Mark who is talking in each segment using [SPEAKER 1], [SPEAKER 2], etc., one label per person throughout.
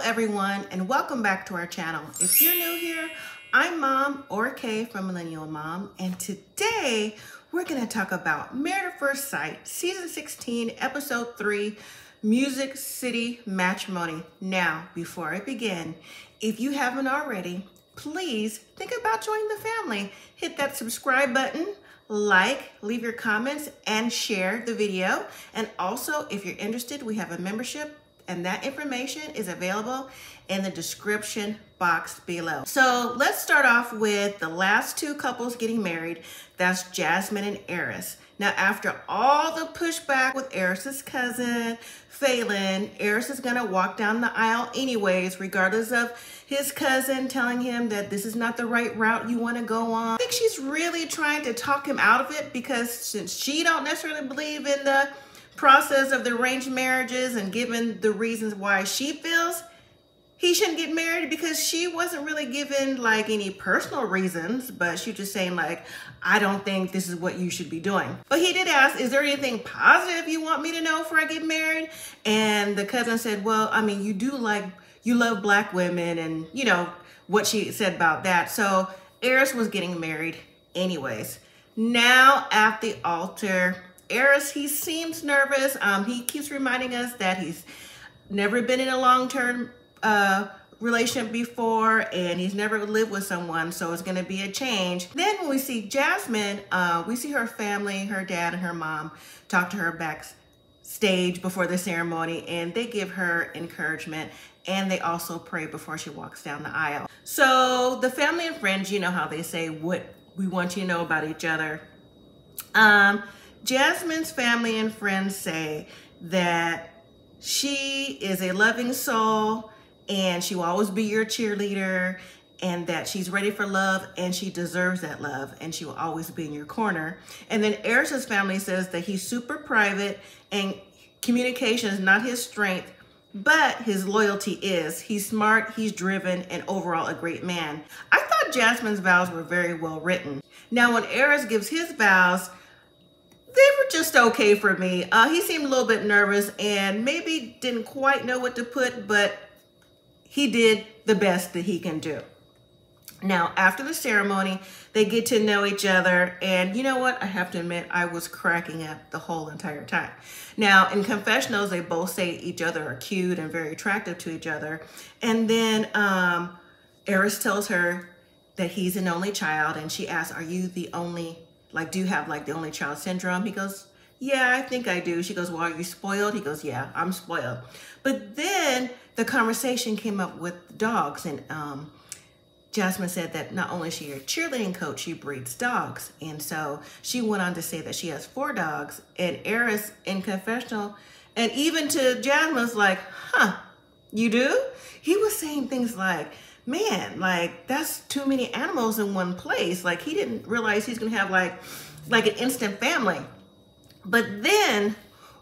[SPEAKER 1] everyone, and welcome back to our channel. If you're new here, I'm Mom, or Kay from Millennial and Mom, and today we're going to talk about Married at First Sight, Season 16, Episode 3, Music City Matrimony. Now, before I begin, if you haven't already, please think about joining the family. Hit that subscribe button, like, leave your comments, and share the video. And also, if you're interested, we have a membership, and that information is available in the description box below. So let's start off with the last two couples getting married. That's Jasmine and Eris. Now, after all the pushback with Eris's cousin, Phelan, Eris is gonna walk down the aisle anyways, regardless of his cousin telling him that this is not the right route you wanna go on. I think she's really trying to talk him out of it, because since she don't necessarily believe in the process of the arranged marriages, and given the reasons why she feels he shouldn't get married, because she wasn't really given like any personal reasons, but she was just saying like, I don't think this is what you should be doing. But he did ask, is there anything positive you want me to know before I get married? And the cousin said, well, I mean, you love black women, and you know what she said about that. So Eris was getting married anyways. Now at the altar, Eris, he seems nervous. He keeps reminding us that he's never been in a long-term relationship before, and he's never lived with someone, so it's going to be a change. Then when we see Jasmine, we see her family, her dad and her mom, talk to her backstage before the ceremony, and they give her encouragement, and they also pray before she walks down the aisle. So the family and friends, you know how they say what we want you to know about each other. Jasmine's family and friends say that she is a loving soul, and she will always be your cheerleader, and that she's ready for love, and she deserves that love, and she will always be in your corner. And then Eris's family says that he's super private, and communication is not his strength, but his loyalty is. He's smart, he's driven, and overall a great man. I thought Jasmine's vows were very well written. Now when Eris gives his vows, they were just okay for me. He seemed a little bit nervous and maybe didn't quite know what to put, but he did the best that he can do. Now, after the ceremony, they get to know each other, and you know what? I have to admit, I was cracking up the whole entire time. Now, in confessionals, they both say each other are cute and very attractive to each other. And then Eris tells her that he's an only child, and she asks, are you the only, like, do you have like the only child syndrome? He goes, yeah, I think I do. She goes, well, are you spoiled? He goes, yeah, I'm spoiled. But then the conversation came up with dogs, and Jasmine said that not only is she a cheerleading coach, she breeds dogs. And so she went on to say that she has 4 dogs, and Eris in confessional, and even to Jasmine's like, huh, you do? He was saying things like, man, like that's too many animals in one place. Like he didn't realize he's gonna have like an instant family. But then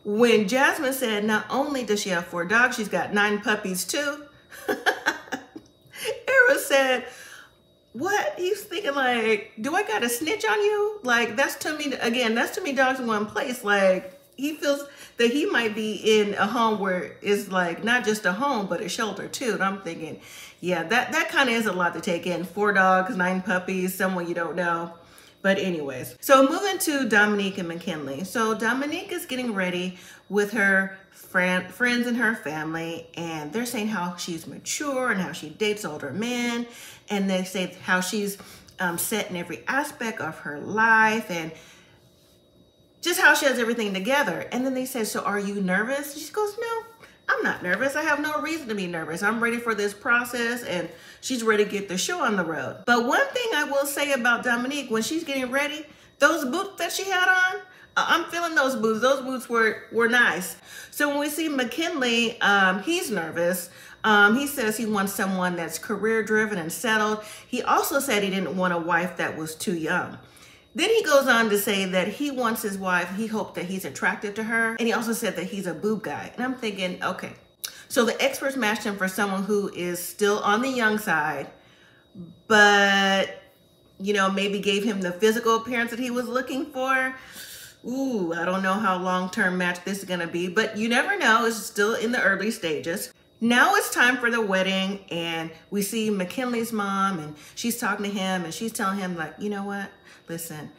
[SPEAKER 1] when Jasmine said not only does she have 4 dogs, she's got 9 puppies too. Eris said, what? He's thinking like, do I gotta snitch on you? Like that's too many, again, that's too many dogs in one place. Like he feels that he might be in a home where it's like not just a home, but a shelter too. And I'm thinking, yeah, that kind of is a lot to take in. 4 dogs, 9 puppies, someone you don't know. But anyways, so moving to Dominique and Mckinley. So Dominique is getting ready with her friends and her family, and they're saying how she's mature and how she dates older men. And they say how she's set in every aspect of her life, and just how she has everything together. And then they said, so are you nervous? She goes, no, I'm not nervous. I have no reason to be nervous. I'm ready for this process, and she's ready to get the show on the road. But one thing I will say about Dominique, when she's getting ready, those boots that she had on, I'm feeling those boots. Those boots were nice. So when we see McKinley, he's nervous. He says he wants someone that's career driven and settled. He also said he didn't want a wife that was too young. Then he goes on to say that he wants his wife, he hoped that he's attracted to her. And he also said that he's a boob guy. And I'm thinking, okay. So the experts matched him for someone who is still on the young side, but, you know, maybe gave him the physical appearance that he was looking for. Ooh, I don't know how long-term match this is gonna be, but you never know. It's still in the early stages. Now it's time for the wedding, and we see McKinley's mom, and she's talking to him, and she's telling him, like, you know what? Listen,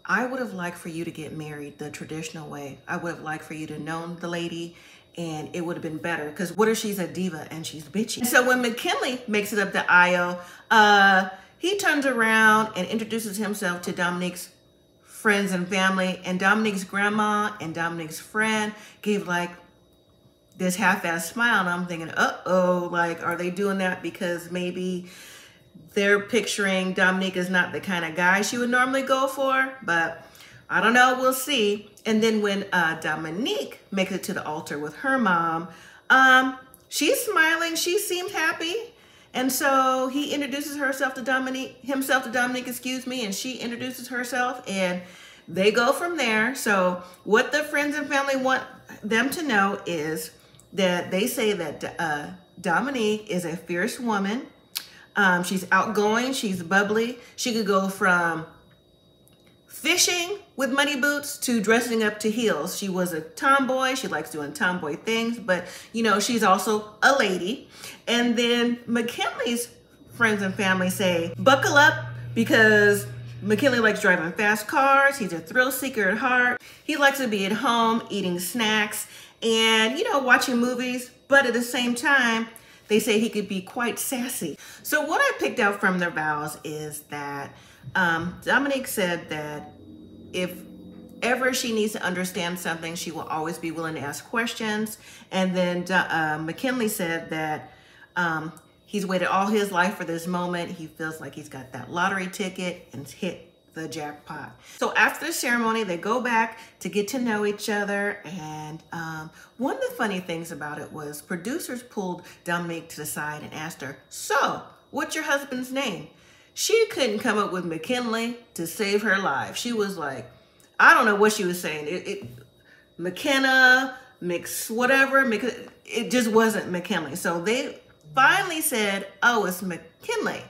[SPEAKER 1] I would have liked for you to get married the traditional way. I would have liked for you to know the lady, and it would have been better, because what if she's a diva and she's bitchy? So when McKinley makes it up the aisle, he turns around and introduces himself to Dominique's friends and family, and Dominique's grandma and Dominique's friend gave like this half-ass smile, and I'm thinking, uh-oh, like, are they doing that because maybe they're picturing Dominique is not the kind of guy she would normally go for? But I don't know, we'll see. And then when Dominique makes it to the altar with her mom, she's smiling, she seemed happy. And so he introduces himself to Dominique, excuse me, and she introduces herself, and they go from there. So what the friends and family want them to know is that they say that Dominique is a fierce woman. She's outgoing, she's bubbly. She could go from fishing with muddy boots to dressing up to heels. She was a tomboy. She likes doing tomboy things, but you know, she's also a lady. And then McKinley's friends and family say, buckle up, because McKinley likes driving fast cars. He's a thrill seeker at heart. He likes to be at home eating snacks and, you know, watching movies, but at the same time, they say he could be quite sassy. So what I picked out from their vows is that Dominique said that if ever she needs to understand something, she will always be willing to ask questions. And then McKinley said that he's waited all his life for this moment. He feels like he's got that lottery ticket and hit the jackpot. So after the ceremony, they go back to get to know each other. And one of the funny things about it was producers pulled Dominique to the side and asked her, so what's your husband's name? She couldn't come up with McKinley to save her life. She was like, I don't know what she was saying. McKenna, mix whatever, it just wasn't McKinley. So they finally said, oh, it's McKinley.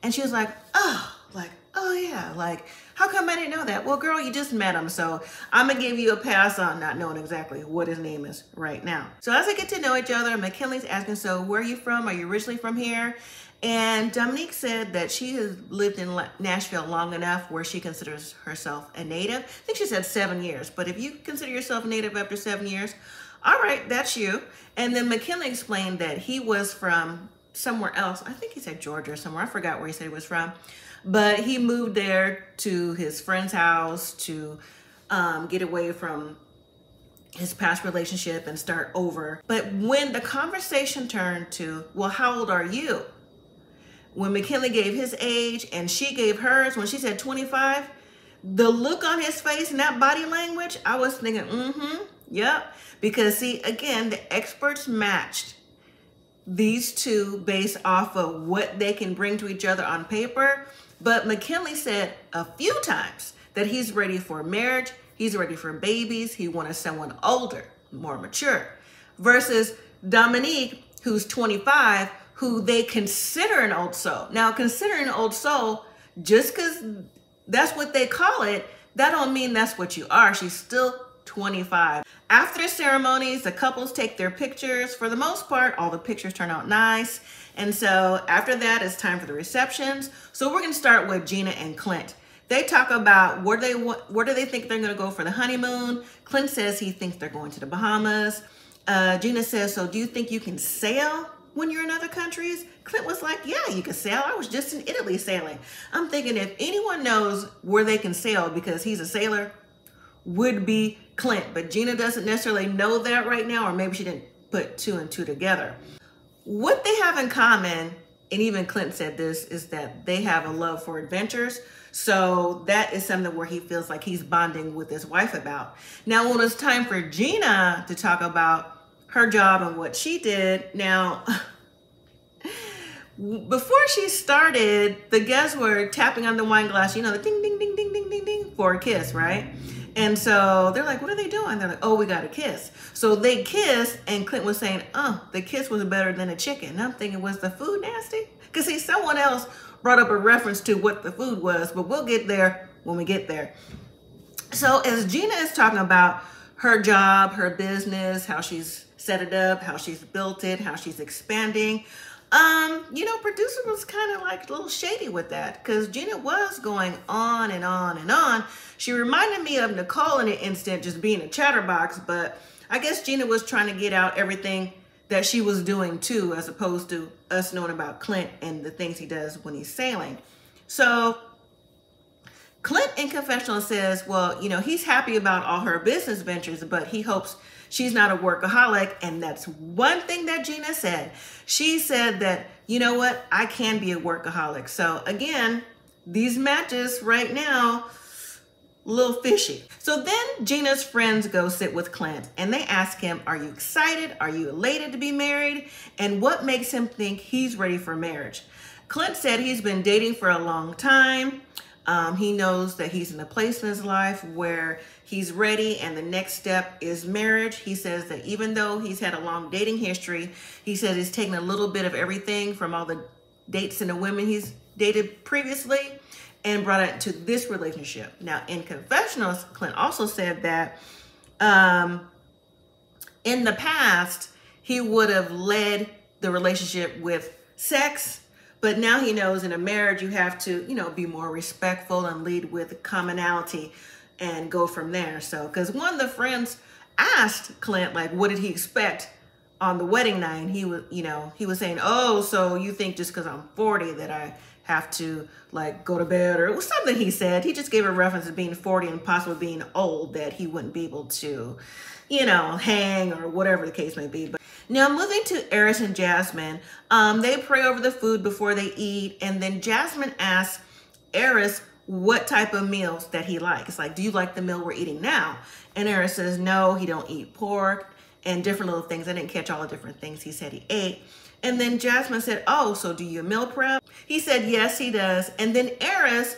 [SPEAKER 1] And she was like, oh yeah, like, how come I didn't know that? Well, girl, you just met him, so I'm gonna give you a pass on not knowing exactly what his name is right now. So as they get to know each other, McKinley's asking, so where are you from? Are you originally from here? And Dominique said that she has lived in Nashville long enough where she considers herself a native. I think she said 7 years, but if you consider yourself a native after 7 years, all right, that's you. And then McKinley explained that he was from somewhere else. I think he said Georgia or somewhere. I forgot where he said he was from. But he moved there to his friend's house to get away from his past relationship and start over. But when the conversation turned to, well, how old are you? When McKinley gave his age and she gave hers, when she said 25, the look on his face and that body language, I was thinking, yep. Because see, again, the experts matched these two based off of what they can bring to each other on paper. But McKinley said a few times that he's ready for marriage, he's ready for babies, he wanted someone older, more mature. Versus Dominique, who's 25, who they consider an old soul. Now, considering an old soul, just because that's what they call it, that don't mean that's what you are. She's still 25. After the ceremonies, the couples take their pictures. For the most part, all the pictures turn out nice. And so after that, it's time for the receptions. So we're gonna start with Gina and Clint. They talk about where do they think they're gonna go for the honeymoon. Clint says he thinks they're going to the Bahamas. Gina says, so do you think you can sail when you're in other countries? Clint was like, yeah, you can sail. I was just in Italy sailing. I'm thinking if anyone knows where they can sail because he's a sailor, would be Clint. But Gina doesn't necessarily know that right now, or maybe she didn't put two and two together. What they have in common, and even Clint said this, is that they have a love for adventures. So that is something where he feels like he's bonding with his wife about. Now, when it's time for Gina to talk about her job and what she did, now, before she started, the guests were tapping on the wine glass, you know, the ding, ding, ding, ding, ding, ding, ding, for a kiss, right? And so they're like, what are they doing? They're like, oh, we got a kiss. So they kissed, and Clint was saying, oh, the kiss was better than a chicken. And I'm thinking, was the food nasty? Because see, someone else brought up a reference to what the food was, but we'll get there when we get there. So as Gina is talking about her job, her business, how she's set it up, how she's built it, how she's expanding. You know, producer was kind of like a little shady with that because Gina was going on and on and on. She reminded me of Nicole in an instant, just being a chatterbox, but I guess Gina was trying to get out everything that she was doing too, as opposed to us knowing about Clint and the things he does when he's sailing. So Clint in confessional says, well, you know, he's happy about all her business ventures, but he hopes she's not a workaholic. And that's one thing that Gina said. She said that, you know what, I can be a workaholic. So again, these matches right now, a little fishy. So then Gina's friends go sit with Clint and they ask him, are you excited? Are you elated to be married? And what makes him think he's ready for marriage? Clint said he's been dating for a long time. He knows that he's in a place in his life where he's ready and the next step is marriage. He says that even though he's had a long dating history, he says he's taken a little bit of everything from all the dates and the women he's dated previously and brought it to this relationship. Now, in confessionals, Clint also said that in the past, he would have led the relationship with sex, but now he knows in a marriage, you have to, you know, be more respectful and lead with commonality and go from there. So, because one of the friends asked Clint, like, what did he expect on the wedding night? And he was, you know, he was saying, oh, so you think just because I'm 40 that I have to like go to bed, or it was something he said. He just gave a reference to being 40 and possibly being old, that he wouldn't be able to, you know, hang or whatever the case may be. But now moving to Eris and Jasmine, they pray over the food before they eat. And then Jasmine asks Eris what type of meals that he likes. It's like, do you like the meal we're eating now? And Eris says, no, he don't eat pork, and different little things. I didn't catch all the different things he said he ate. And then Jasmine said, oh, so do you meal prep? He said, yes, he does. And then Eris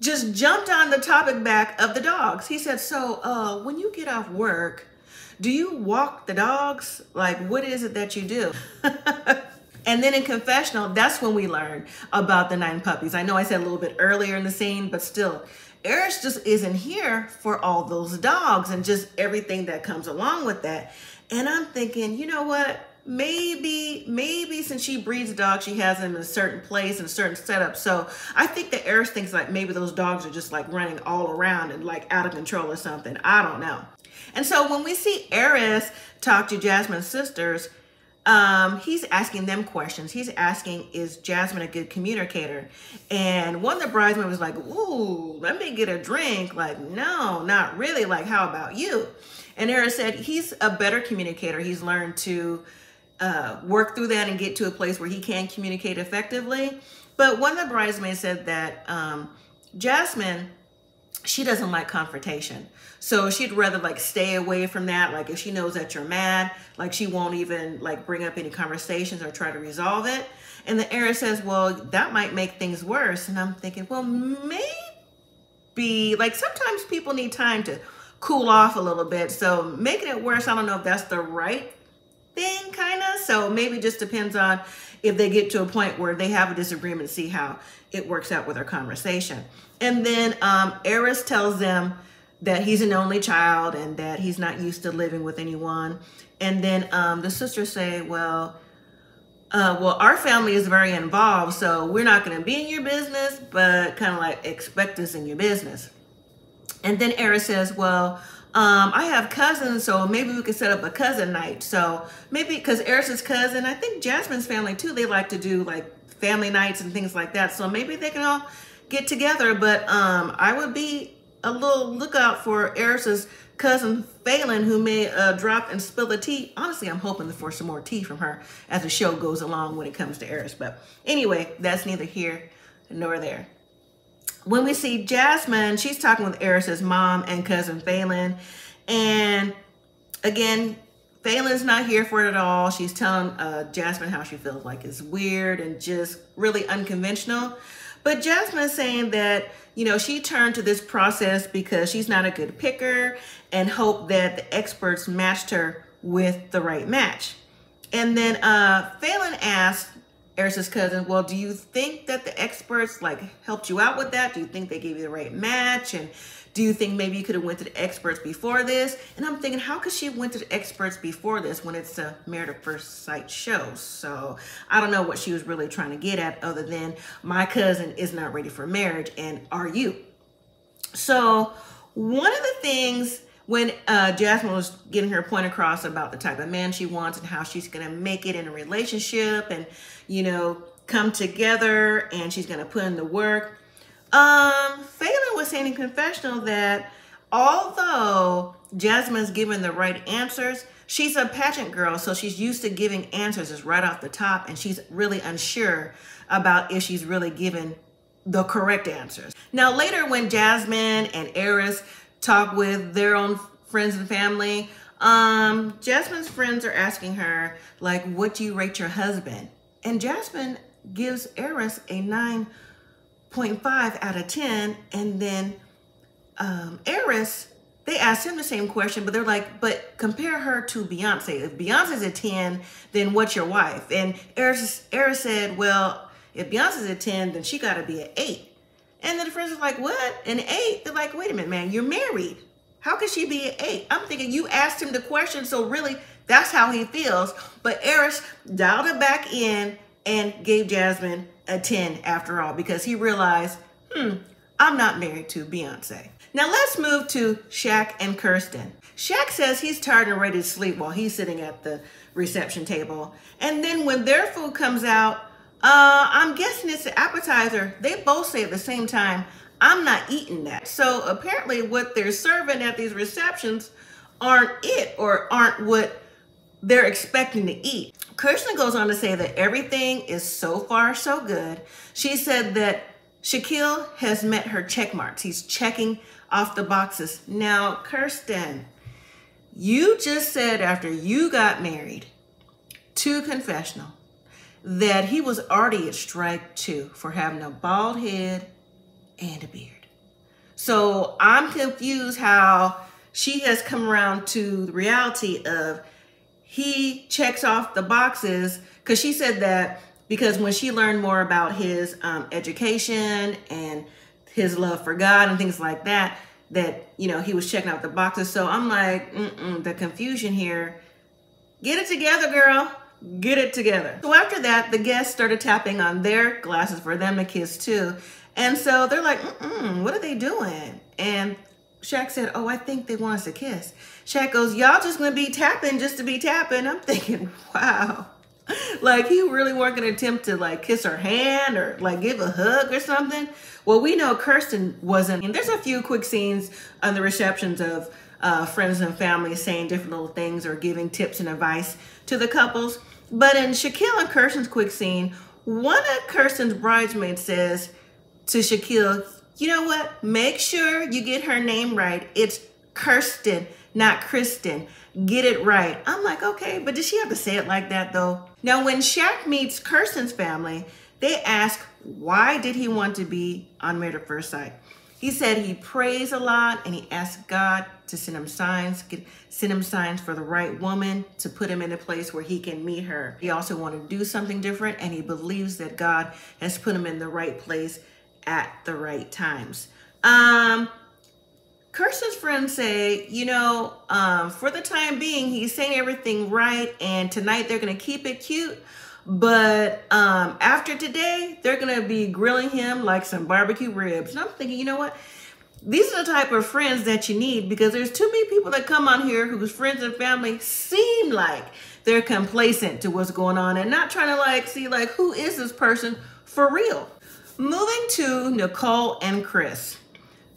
[SPEAKER 1] just jumped on the topic back of the dogs. He said, so when you get off work, do you walk the dogs? Like, what is it that you do? And then in confessional, that's when we learn about the 9 puppies. I know I said a little bit earlier in the scene, but still, Eris just isn't here for all those dogs and just everything that comes along with that. And I'm thinking, you know what? Maybe since she breeds dogs, she has them in a certain place and a certain setup. So I think that Eris thinks like maybe those dogs are just like running all around and like out of control or something. I don't know. And so when we see Eris talk to Jasmine's sisters, he's asking them questions. He's asking, is Jasmine a good communicator? And one of the bridesmaids was like, ooh, let me get a drink. Like, no, not really. Like, how about you? And Eris said he's a better communicator. He's learned to work through that and get to a place where he can communicate effectively. But one of the bridesmaids said that Jasmine, she doesn't like confrontation. So she'd rather like stay away from that. Like if she knows that you're mad, like she won't even like bring up any conversations or try to resolve it. And the Eris says, well, that might make things worse. And I'm thinking, well, maybe like sometimes people need time to cool off a little bit. So making it worse, I don't know if that's the right thing, kind of. So maybe just depends on if they get to a point where they have a disagreement, see how it works out with their conversation. And then Eris tells them that he's an only child and that he's not used to living with anyone. And then the sisters say, well, our family is very involved, so we're not going to be in your business, but kind of like expect us in your business. And then Eris says, well, I have cousins, so maybe we could set up a cousin night. So maybe because Eris's cousin, I think Jasmine's family too, they like to do like family nights and things like that. So maybe they can all get together. But I would be a little lookout for Eris's cousin Phelan, who may drop and spill the tea. Honestly, I'm hoping for some more tea from her as the show goes along when it comes to Eris. But anyway, that's neither here nor there. When we see Jasmine, she's talking with Eris's mom and cousin Phelan. And again, Phelan's not here for it at all. She's telling Jasmine how she feels like it's weird and just really unconventional. But Jasmine's saying that, you know, she turned to this process because she's not a good picker and hoped that the experts matched her with the right match. And then Phelan asked Eris's cousin, well, do you think that the experts like helped you out with that? Do you think they gave you the right match? And do you think maybe you could have went to the experts before this? And I'm thinking, how could she have went to the experts before this when it's a Married at First Sight show? So I don't know what she was really trying to get at, other than my cousin is not ready for marriage, and are you? So one of the things when Jasmine was getting her point across about the type of man she wants and how she's going to make it in a relationship and, you know, come together, and she's going to put in the work, Phelan was saying in confessional that although Jasmine's given the right answers, she's a pageant girl, so she's used to giving answers just right off the top, and she's really unsure about if she's really given the correct answers. Now later, when Jasmine and Eris talk with their own friends and family, Jasmine's friends are asking her, like, what do you rate your husband? And Jasmine gives Eris a 9.5 out of 10, and then Eris, they asked him the same question, but they're like, but compare her to Beyonce. If Beyonce's a 10, then what's your wife? And Eris said, well, if Beyonce's a 10, then she got to be an 8. And then the friends are like, what? An 8? They're like, wait a minute, man, you're married. How could she be an 8? I'm thinking you asked him the question, so really that's how he feels. But Eris dialed it back in and gave Jasmine a 10 after all, because he realized, I'm not married to Beyonce. Now let's move to Shaq and Kirsten. Shaq says he's tired and ready to sleep while he's sitting at the reception table. And then when their food comes out, I'm guessing it's the appetizer, they both say at the same time, I'm not eating that. So apparently what they're serving at these receptions aren't it, or aren't what they're expecting to eat. Kirsten goes on to say that everything is so far so good. She said that Shaquille has met her check marks. He's checking off the boxes. Now, Kirsten, you just said after you got married to confessional that he was already at strike 2 for having a bald head and a beard. So I'm confused how she has come around to the reality of he checks off the boxes, because she said that because when she learned more about his education and his love for God and things like that, that, you know, he was checking out the boxes. So I'm like, the confusion here. Get it together, girl. Get it together. So after that, the guests started tapping on their glasses for them to kiss too. And so they're like, what are they doing? And Shaq said, oh, I think they want us to kiss. Shaq goes, y'all just gonna be tapping just to be tapping. I'm thinking, wow. Like, he really weren't gonna attempt to like kiss her hand or like give a hug or something. Well, we know Kirsten wasn't. And there's a few quick scenes on the receptions of friends and family saying different little things or giving tips and advice to the couples. But in Shaquille and Kirsten's quick scene, one of Kirsten's bridesmaids says to Shaquille, you know what? Make sure you get her name right. It's Kirsten, not Kristen. Get it right. I'm like, okay, but did she have to say it like that though? Now, when Shaq meets Kirsten's family, they ask, why did he want to be on Married at First Sight? He said he prays a lot and he asks God to send him signs, send him signs for the right woman to put him in a place where he can meet her. He also wanted to do something different, and he believes that God has put him in the right place at the right times. Kirsten's friends say, you know, for the time being, he's saying everything right, and tonight they're going to keep it cute. But after today, they're going to be grilling him like some barbecue ribs. And I'm thinking, you know what? These are the type of friends that you need, because there's too many people that come on here whose friends and family seem like they're complacent to what's going on and not trying to like see like who is this person for real. Moving to Nicole and Chris.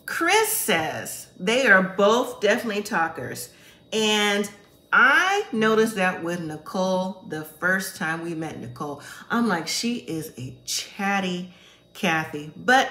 [SPEAKER 1] Chris says they are both definitely talkers. And I noticed that with Nicole the first time we met Nicole. I'm like, she is a chatty Kathy. But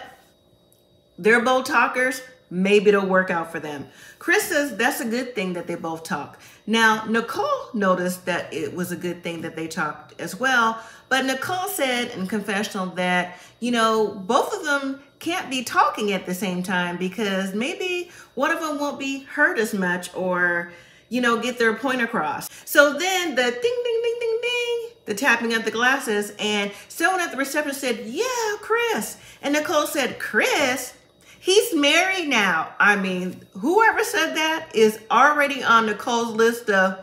[SPEAKER 1] they're both talkers. Maybe it'll work out for them. Chris says that's a good thing that they both talk. Now, Nicole noticed that it was a good thing that they talked as well. But Nicole said in confessional that, you know, both of them can't be talking at the same time because maybe one of them won't be heard as much or, you know, get their point across. So then the ding, ding, ding, ding, ding, the tapping of the glasses, and someone at the reception said, yeah, Chris. And Nicole said, Chris? He's married now. I mean, whoever said that is already on Nicole's list of,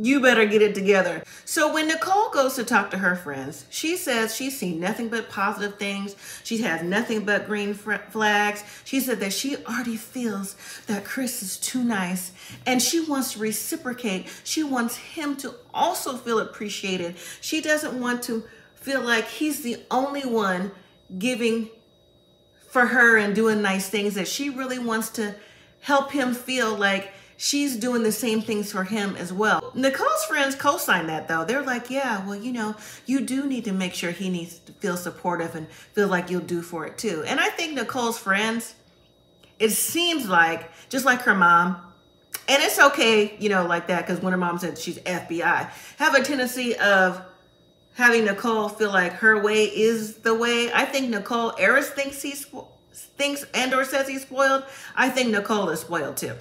[SPEAKER 1] you better get it together. So when Nicole goes to talk to her friends, she says she's seen nothing but positive things. She has nothing but green flags. She said that she already feels that Chris is too nice and she wants to reciprocate. She wants him to also feel appreciated. She doesn't want to feel like he's the only one giving for her and doing nice things, that she really wants to help him feel like she's doing the same things for him as well. Nicole's friends co-sign that though. They're like, yeah, well, you know, you do need to make sure he needs to feel supportive and feel like you'll do for it too. And I think Nicole's friends, it seems like, just like her mom, and it's okay, you know, like that, because when her mom said she's FBI, have a tendency of having Nicole feel like her way is the way. I think Nicole, Eris thinks and or says he's spoiled. I think Nicole is spoiled too,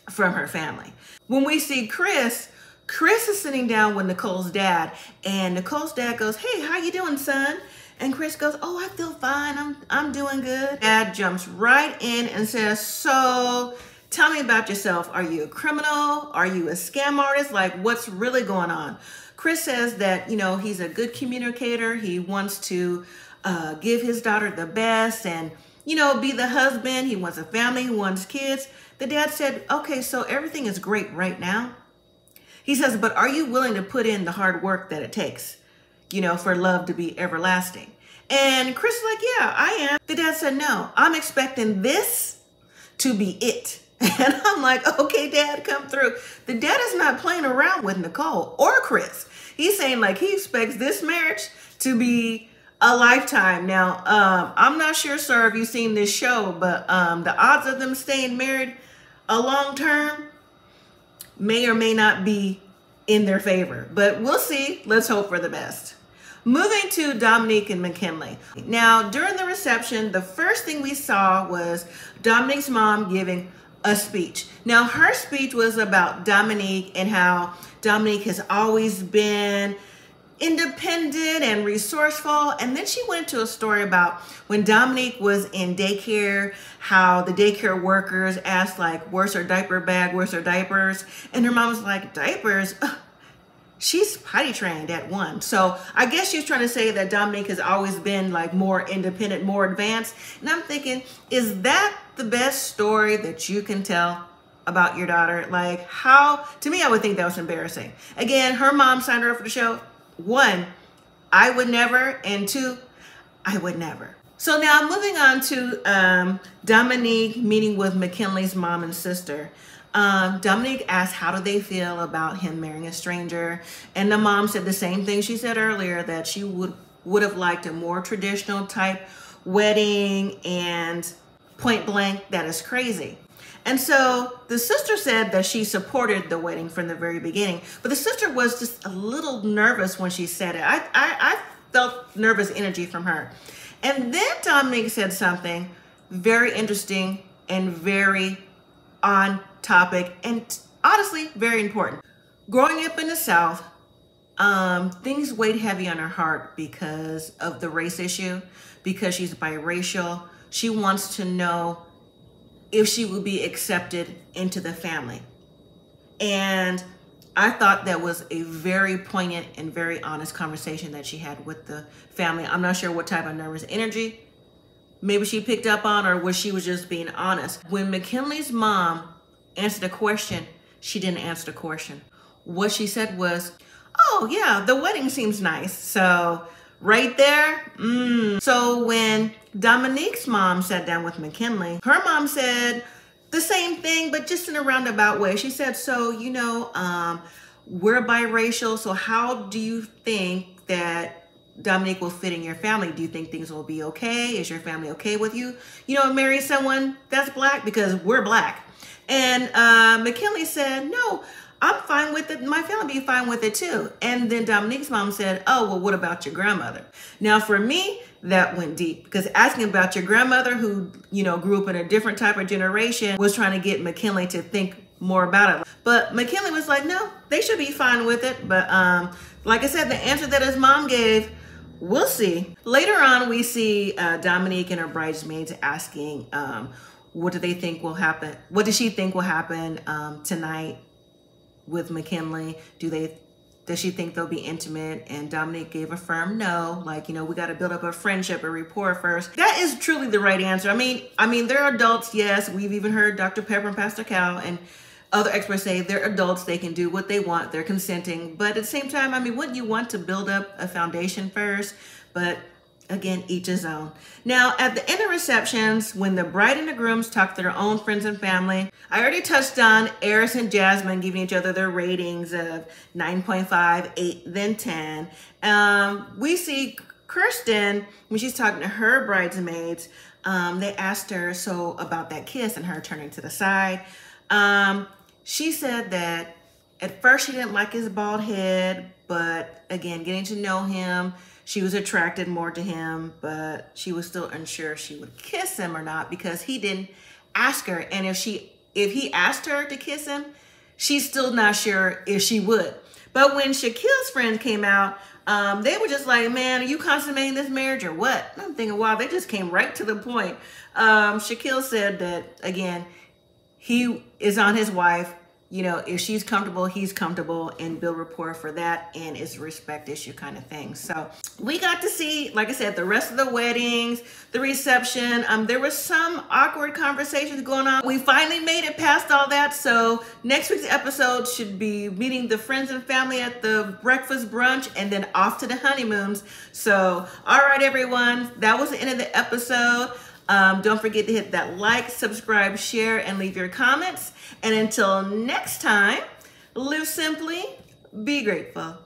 [SPEAKER 1] from her family. When we see Chris is sitting down with Nicole's dad, and Nicole's dad goes, hey, how you doing, son? And Chris goes, oh, I feel fine. I'm doing good. Dad jumps right in and says, so tell me about yourself. Are you a criminal? Are you a scam artist? Like, what's really going on? Chris says that, you know, he's a good communicator. He wants to give his daughter the best and, you know, be the husband. He wants a family. He wants kids. The dad said, okay, so everything is great right now. He says, but are you willing to put in the hard work that it takes, you know, for love to be everlasting? And Chris is like, yeah, I am. The dad said, no, I'm expecting this to be it. And I'm like, okay, Dad, come through. The dad is not playing around with Nicole or Chris. He's saying like he expects this marriage to be a lifetime. Now, I'm not sure, sir, if you've seen this show, but the odds of them staying married a long term may or may not be in their favor, but we'll see. Let's hope for the best. Moving to Dominique and McKinley. Now, during the reception, the first thing we saw was Dominique's mom giving a speech. Now, her speech was about Dominique and how Dominique has always been independent and resourceful. And then she went to a story about when Dominique was in daycare, how the daycare workers asked like, where's her diaper bag? Where's her diapers? And her mom was like, diapers? She's potty trained at 1. So I guess she's trying to say that Dominique has always been like more independent, more advanced. And I'm thinking, is that the best story that you can tell about your daughter? Like, how, to me, I would think that was embarrassing. Again, her mom signed her up for the show. 1, I would never. And 2, I would never. So now moving on to Dominique meeting with McKinley's mom and sister. Dominique asked how do they feel about him marrying a stranger, and the mom said the same thing she said earlier, that she would have liked a more traditional type wedding, and point blank, that is crazy. And so the sister said that she supported the wedding from the very beginning, but the sister was just a little nervous when she said it. I felt nervous energy from her. And then Dominique said something very interesting and very on topic, and honestly very important. Growing up in the South, things weighed heavy on her heart because of the race issue, because she's biracial. She wants to know if she will be accepted into the family. And I thought that was a very poignant and very honest conversation that she had with the family. I'm not sure what type of nervous energy maybe she picked up on, or was she was just being honest. When McKinley's mom answered a question, she didn't answer the question. What she said was, oh yeah, the wedding seems nice. So right there, So when Dominique's mom sat down with McKinley, her mom said the same thing, but just in a roundabout way. She said, so, you know, we're biracial, so how do you think that Dominique will fit in your family? Do you think things will be okay? Is your family okay with you, you know, marry someone that's black? Because we're black. And McKinley said, no, I'm fine with it. My family be fine with it too. And then Dominique's mom said, oh, well, what about your grandmother? Now for me, that went deep, because asking about your grandmother, who, you know, grew up in a different type of generation, was trying to get McKinley to think more about it. But McKinley was like, no, they should be fine with it. But like I said, the answer that his mom gave we'll see. Later on, we see Dominique and her bridesmaids asking, what do they think will happen? What does she think will happen tonight with McKinley? Does she think they'll be intimate? And Dominique gave a firm no. Like, you know, we got to build up a friendship, a rapport first. That is truly the right answer. I mean, they're adults, yes. We've even heard Dr. Pepper and Pastor Cal and other experts say they're adults. They can do what they want. They're consenting. But at the same time, I mean, wouldn't you want to build up a foundation first? But again, each his own. Now, at the end of receptions, when the bride and the grooms talk to their own friends and family, I already touched on Eris and Jasmine giving each other their ratings of 9.5, 8, then 10. We see Kirsten, when she's talking to her bridesmaids, they asked her about that kiss and her turning to the side. She said that at first she didn't like his bald head, but again, getting to know him, she was attracted more to him, but she was still unsure if she would kiss him or not because he didn't ask her. And if he asked her to kiss him, she's still not sure if she would. But when Shaquille's friends came out, they were just like, man, are you consummating this marriage or what? And I'm thinking, wow, they just came right to the point. Shaquille said that, again, he is on his wife. You know, if she's comfortable, he's comfortable, and build rapport for that, and it's a respect issue kind of thing. So we got to see, like I said, the rest of the weddings, the reception. There was some awkward conversations going on. We finally made it past all that. So next week's episode should be meeting the friends and family at the breakfast brunch and then off to the honeymoons. So, all right, everyone, that was the end of the episode. Don't forget to hit that like, subscribe, share, and leave your comments. And until next time, live simply, be grateful.